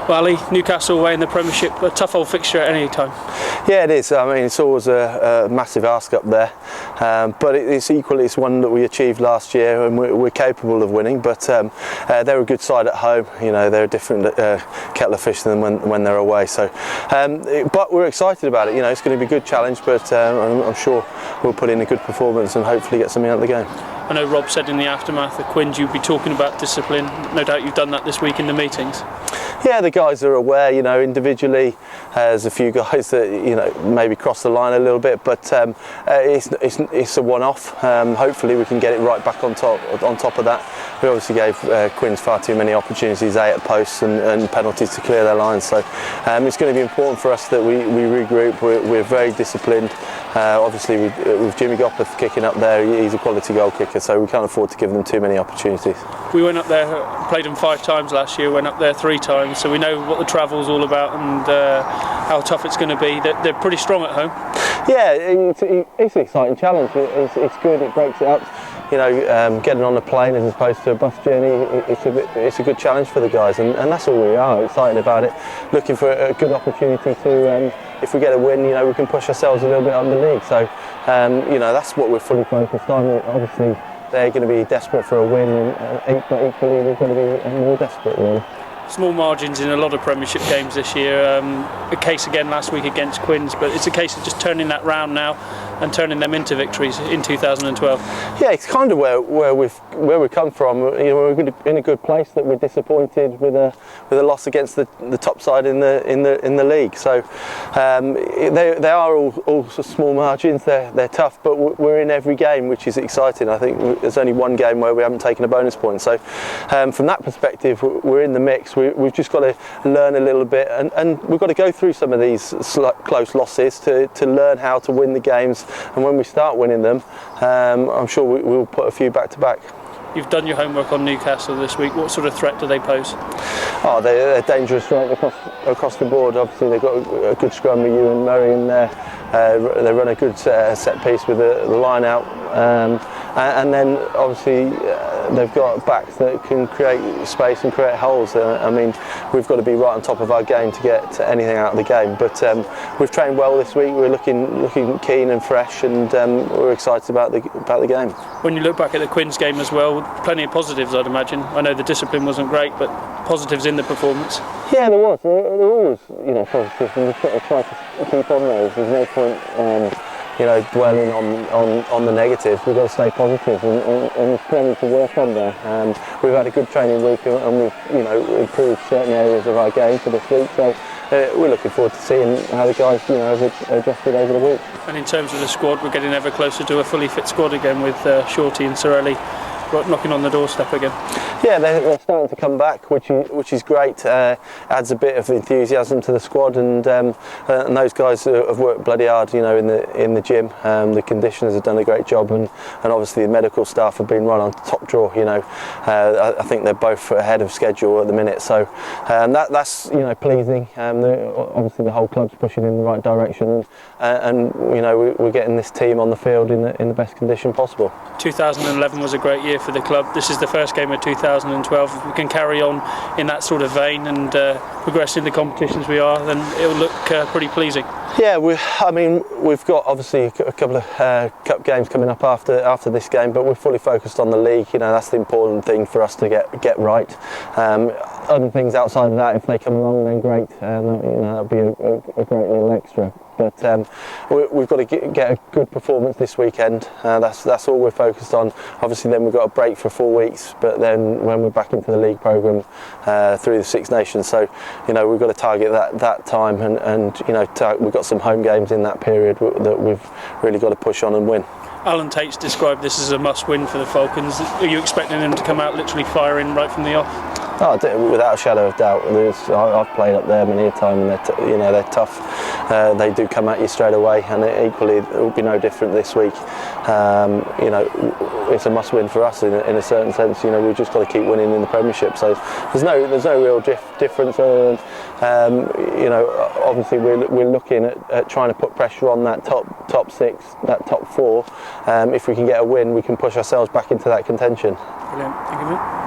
Well, Ali, Newcastle away in the Premiership, a tough old fixture at any time. Yeah, it is. I mean, it's always a massive ask up there, but it's one that we achieved last year, and we're capable of winning. But they're a good side at home. You know, they're a different kettle of fish than when they're away. So, but we're excited about it. You know, it's going to be a good challenge, but I'm sure we'll put in a good performance and hopefully get something out of the game. I know Rob said in the aftermath of Quins you'd be talking about discipline. No doubt you've done that this week in the meetings. Yeah, the guys are aware. You know, individually, there's a few guys that maybe cross the line a little bit, but it's a one-off. Hopefully, we can get it right back on top of that. We obviously gave Quins far too many opportunities, at posts and penalties to clear their lines. So it's going to be important for us that we regroup. We're very disciplined. Obviously, with Jimmy Gopperth kicking up there, he's a quality goal kicker, so we can't afford to give them too many opportunities. We went up there, played them 5 times last year, went up there 3 times, so we know what the travel's all about and how tough it's going to be. They're pretty strong at home. Yeah, it's an exciting challenge. It's good, it breaks it up. You know, getting on a plane as opposed to a bus journey, it's a good challenge for the guys, and that's all we are, excited about it, looking for a good opportunity to, if we get a win, we can push ourselves a little bit on the league. So, that's what we're fully focused on. Obviously, they're going to be desperate for a win, but equally we're going to be more desperate, really. Small margins in a lot of Premiership games this year. A case again last week against Quins, but it's a case of just turning that round now and turning them into victories in 2012. Yeah, it's kind of where we come from. We're in a good place. That we're disappointed with a loss against the top side in the league. So they are all small margins. They're tough, but we're in every game, which is exciting. I think there's only one game where we haven't taken a bonus point. So from that perspective, we're in the mix. We've just got to learn a little bit, and we've got to go through some of these close losses to learn how to win the games. And when we start winning them, I'm sure we'll put a few back to back. You've done your homework on Newcastle this week. What sort of threat do they pose? Oh, they're dangerous right across the board. Obviously, they've got a good scrum with you and Murray in there. They run a good set piece with the line out, and then obviously they've got backs that can create space and create holes. I mean, we've got to be right on top of our game to get anything out of the game. But we've trained well this week. We're looking keen and fresh, and we're excited about the game. When you look back at the Quins game as well, plenty of positives, I'd imagine. I know the discipline wasn't great, but positives in the performance. Yeah, there was. There were always, positives, and we've got to try to keep on those. There's no point, dwelling on the negatives. We've got to stay positive, and there's plenty to work on there. We've had a good training week, and we've improved certain areas of our game for this week. So we're looking forward to seeing how the guys, have adjusted over the week. And in terms of the squad, we're getting ever closer to a fully fit squad again with Shorty and Sorelli knocking on the doorstep again. Yeah, they're starting to come back, which is great. Adds a bit of enthusiasm to the squad, and those guys have worked bloody hard, in the gym. The conditioners have done a great job, and obviously the medical staff have been right on top draw. I think they're both ahead of schedule at the minute, so that's pleasing. Obviously the whole club's pushing in the right direction, and we're getting this team on the field in the best condition possible. 2011 was a great year for the club. This is the first game of 2012. If we can carry on in that sort of vein and progress in the competitions we are, then it'll look pretty pleasing. Yeah, we've got obviously a couple of cup games coming up after this game, but we're fully focused on the league. That's the important thing for us to get right. Other things outside of that, if they come along, then great. That'll be a great little extra. But we've got to get a good performance this weekend. That's all we're focused on. Obviously, then we've got a break for 4 weeks, but then when we're back into the league programme through the Six Nations, so we've got to target that time, and we've got some home games in that period that we've really got to push on and win. Alan Tate's described this as a must-win for the Falcons. Are you expecting them to come out literally firing right from the off? Oh, without a shadow of doubt. I've played up there many a time, and they're tough. They do come at you straight away, and equally it will be no different this week. It's a must-win for us in a certain sense. We've just got to keep winning in the Premiership. So there's no real difference. Obviously we're looking at trying to put pressure on that top 6, that top 4. If we can get a win, we can push ourselves back into that contention. Brilliant. Thank you, mate.